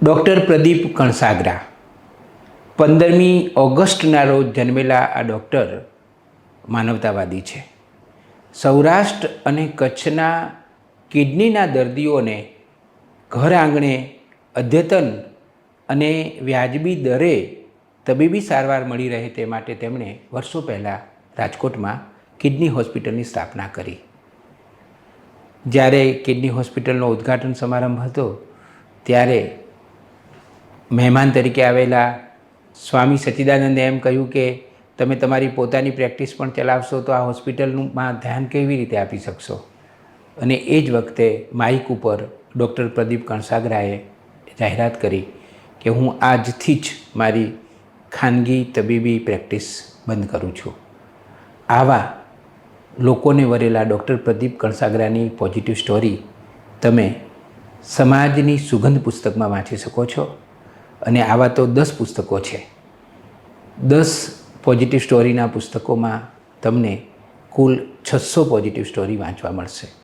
Doctor Pradeep Kansagara 15મી ઓગસ્ટના રોજ જન્મેલા આ ડૉક્ટર માનવતાવાદી છે. સૌરાષ્ટ્ર અને કચ્છના કિડનીના દર્દીઓને ઘર આંગણે અદ્યતન અને વ્યાજબી દરે તબીબી સારવાર મળી રહે તે માટે તેમણે વર્ષો પહેલાં રાજકોટમાં કિડની હોસ્પિટલની સ્થાપના કરી. જ્યારે કિડની હોસ્પિટલનો ઉદ્ઘાટન સમારંભ હતો ત્યારે મહેમાન તરીકે આવેલા સ્વામી સચ્ચિદાનંદે એમ કહ્યું કે તમે તમારી પોતાની પ્રેક્ટિસ પણ ચલાવશો તો આ હોસ્પિટલમાં ધ્યાન કેવી રીતે આપી શકશો. અને એ જ વખતે માઇક ઉપર ડૉક્ટર પ્રદીપ કણસાગરાએ જાહેરાત કરી કે હું આજથી જ મારી ખાનગી તબીબી પ્રેક્ટિસ બંધ કરું છું. આવા લોકોને વરેલા ડૉક્ટર પ્રદીપ કણસાગરાની પોઝિટિવ સ્ટોરી તમે સમાજની સુગંધ પુસ્તકમાં વાંચી શકો છો. અને આવા તો 10 પુસ્તકો છે. 10 પોઝિટિવ સ્ટોરીના પુસ્તકોમાં તમને કુલ 600 પોઝિટિવ સ્ટોરી વાંચવા મળશે.